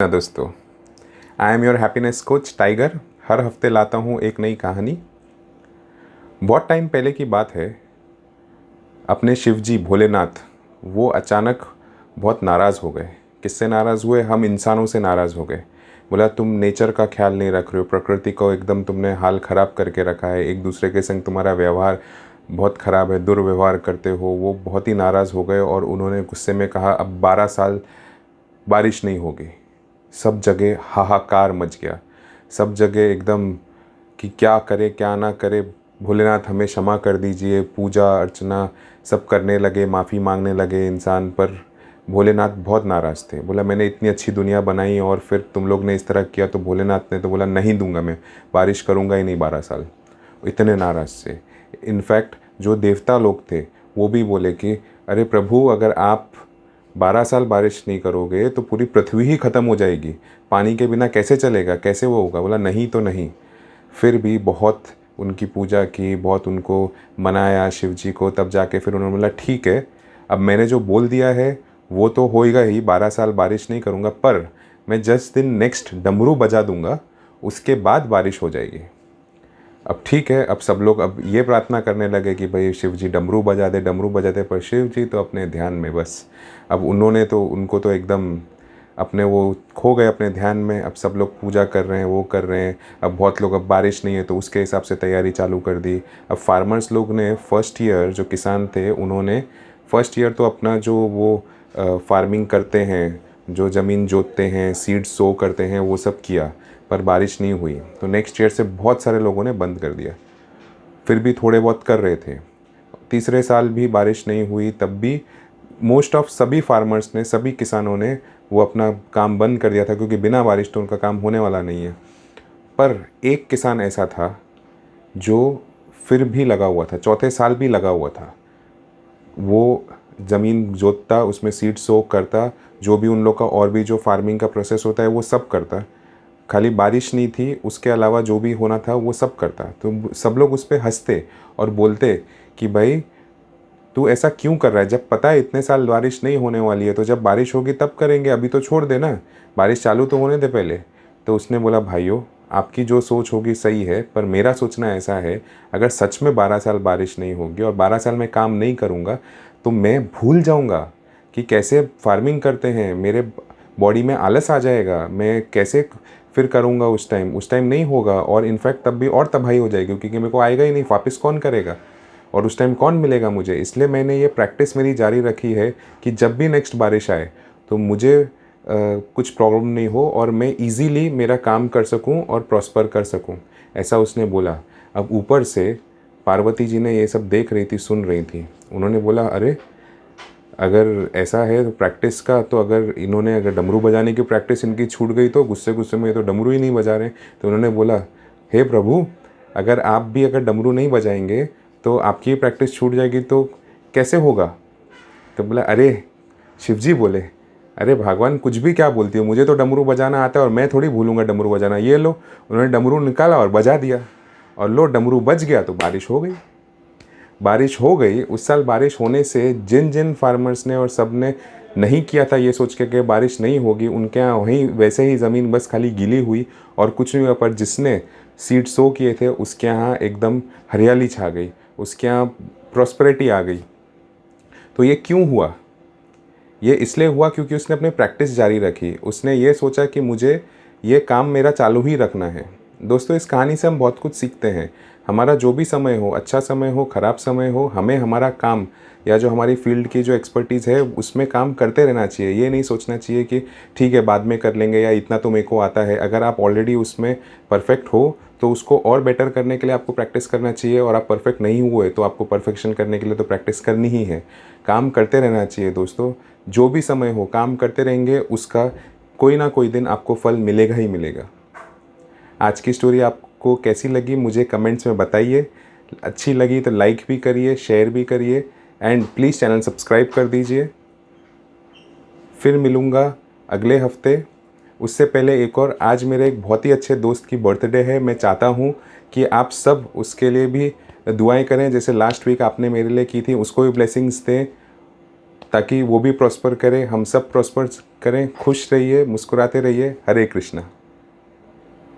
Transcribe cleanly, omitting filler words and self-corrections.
दोस्तों, I am your happiness coach Tiger. हर हफ्ते लाता हूँ एक नई कहानी। बहुत टाइम पहले की बात है। अपने शिव जी भोलेनाथ वो अचानक बहुत नाराज़ हो गए। किससे नाराज़ हुए? हम इंसानों से नाराज़ हो गए। बोला, तुम नेचर का ख्याल नहीं रख रहे हो, प्रकृति को एकदम तुमने हाल ख़राब करके रखा है, एक दूसरे के संग तुम्हारा व्यवहार बहुत ख़राब है, दुर्व्यवहार करते हो। वो बहुत ही नाराज़ हो गए और उन्होंने गुस्से में कहा, अब 12 साल बारिश नहीं होगी। सब जगह हाहाकार मच गया। सब जगह एकदम कि क्या करे क्या ना करे, भोलेनाथ हमें क्षमा कर दीजिए। पूजा अर्चना सब करने लगे, माफ़ी मांगने लगे इंसान। पर भोलेनाथ बहुत नाराज़ थे। बोला, मैंने इतनी अच्छी दुनिया बनाई और फिर तुम लोग ने इस तरह किया। तो भोलेनाथ ने तो बोला, नहीं दूंगा, मैं बारिश करूंगा ही नहीं 12 साल। इतने नाराज़ थे। इनफैक्ट जो देवता लोग थे वो भी बोले कि अरे प्रभु, अगर आप 12 साल बारिश नहीं करोगे तो पूरी पृथ्वी ही ख़त्म हो जाएगी। पानी के बिना कैसे चलेगा, कैसे वो होगा? बोला, नहीं तो नहीं। फिर भी बहुत उनकी पूजा की, बहुत उनको मनाया शिव जी को। तब जाके फिर उन्होंने बोला, ठीक है, अब मैंने जो बोल दिया है वो तो होएगा ही, 12 साल बारिश नहीं करूँगा, पर मैं जिस दिन नेक्स्ट डमरू बजा दूंगा उसके बाद बारिश हो जाएगी। अब ठीक है, अब सब लोग अब ये प्रार्थना करने लगे कि भाई शिव जी डमरू बजा दे, डमरू बजा दे। पर शिव जी तो अपने ध्यान में बस, अब उन्होंने तो उनको तो एकदम अपने वो खो गए अपने ध्यान में। अब सब लोग पूजा कर रहे हैं, वो कर रहे हैं। अब बहुत लोग, अब बारिश नहीं है तो उसके हिसाब से तैयारी चालू कर दी। अब फार्मर्स लोग ने फर्स्ट ईयर, जो किसान थे उन्होंने फर्स्ट ईयर तो अपना जो वो फार्मिंग करते हैं, जो ज़मीन जोतते हैं, सीड सो करते हैं, वो सब किया। पर बारिश नहीं हुई तो नेक्स्ट ईयर से बहुत सारे लोगों ने बंद कर दिया। फिर भी थोड़े बहुत कर रहे थे। तीसरे साल भी बारिश नहीं हुई, तब भी मोस्ट ऑफ सभी फार्मर्स ने, सभी किसानों ने वो अपना काम बंद कर दिया था, क्योंकि बिना बारिश तो उनका काम होने वाला नहीं है। पर एक किसान ऐसा था जो फिर भी लगा हुआ था, चौथे साल भी लगा हुआ था। वो ज़मीन जोतता, उसमें सीड सो करता, जो भी उन लोग का और भी जो फार्मिंग का प्रोसेस होता है वो सब करता। खाली बारिश नहीं थी, उसके अलावा जो भी होना था वो सब करता। तो सब लोग उस पर हंसते और बोलते कि भाई तू ऐसा क्यों कर रहा है, जब पता है इतने साल बारिश नहीं होने वाली है, तो जब बारिश होगी तब करेंगे, अभी तो छोड़ देना, बारिश चालू तो होने दे पहले। तो उसने बोला, भाइयों आपकी जो सोच होगी सही है, पर मेरा सोचना ऐसा है, अगर सच में 12 साल बारिश नहीं होगी और 12 साल में काम नहीं करूँगा तो मैं भूल जाऊँगा कि कैसे फार्मिंग करते हैं। मेरे बॉडी में आलस आ जाएगा, मैं कैसे फिर करूँगा। उस टाइम नहीं होगा, और इनफैक्ट तब भी और तबाही हो जाएगी, क्योंकि मेरे को आएगा ही नहीं, वापस कौन करेगा और उस टाइम कौन मिलेगा मुझे। इसलिए मैंने ये प्रैक्टिस मेरी जारी रखी है कि जब भी नेक्स्ट बारिश आए तो मुझे कुछ प्रॉब्लम नहीं हो और मैं इजीली मेरा काम कर सकूं और प्रॉस्पर कर सकूं। ऐसा उसने बोला। अब ऊपर से पार्वती जी ने ये सब देख रही थी, सुन रही थी। उन्होंने बोला, अरे अगर ऐसा है तो प्रैक्टिस का, तो अगर डमरू बजाने की प्रैक्टिस इनकी छूट गई तो गुस्से गुस्से में ये तो डमरू ही नहीं बजा रहे। तो उन्होंने बोला, हे प्रभु, अगर डमरू नहीं बजाएंगे तो आपकी प्रैक्टिस छूट जाएगी तो कैसे होगा? तो बोला, अरे शिवजी बोले, अरे भगवान कुछ भी क्या बोलती हो, मुझे तो डमरू बजाना आता है और मैं थोड़ी भूलूंगा डमरू बजाना। ये लो, उन्होंने डमरू निकाला और बजा दिया, और लो डमरू बज गया तो बारिश हो गई। बारिश हो गई। उस साल बारिश होने से जिन जिन फार्मर्स ने और सब ने नहीं किया था ये सोच के कि बारिश नहीं होगी, उनके यहाँ वहीं वैसे ही ज़मीन बस खाली गीली हुई और कुछ नहीं हुआ। पर जिसने सीड सो किए थे उसके यहाँ एकदम हरियाली छा गई, उसके यहाँ प्रॉस्पेरिटी आ गई। तो ये क्यों हुआ? ये इसलिए हुआ क्योंकि उसने अपनी प्रैक्टिस जारी रखी। उसने ये सोचा कि मुझे ये काम मेरा चालू ही रखना है। दोस्तों, इस कहानी से हम बहुत कुछ सीखते हैं। हमारा जो भी समय हो, अच्छा समय हो, ख़राब समय हो, हमें हमारा काम या जो हमारी फील्ड की जो एक्सपर्टीज़ है उसमें काम करते रहना चाहिए। ये नहीं सोचना चाहिए कि ठीक है बाद में कर लेंगे या इतना तो मेरे को आता है। अगर आप ऑलरेडी उसमें परफेक्ट हो तो उसको और बेटर करने के लिए आपको प्रैक्टिस करना चाहिए, और आप परफेक्ट नहीं हुए तो आपको परफेक्शन करने के लिए तो प्रैक्टिस करनी ही है। काम करते रहना चाहिए दोस्तों। जो भी समय हो काम करते रहेंगे, उसका कोई ना कोई दिन आपको फल मिलेगा ही मिलेगा। आज की स्टोरी आपको कैसी लगी मुझे कमेंट्स में बताइए। अच्छी लगी तो लाइक भी करिए, शेयर भी करिए, एंड प्लीज़ चैनल सब्सक्राइब कर दीजिए। फिर मिलूँगा अगले हफ्ते। उससे पहले एक और, आज मेरे एक बहुत ही अच्छे दोस्त की बर्थडे है। मैं चाहता हूँ कि आप सब उसके लिए भी दुआएं करें, जैसे लास्ट वीक आपने मेरे लिए की थी, उसको भी ब्लेसिंग्स दें। ताकि वो भी प्रॉस्पर करे, हम सब प्रॉस्पर करें। खुश रहिए, मुस्कुराते रहिए। हरे कृष्णा।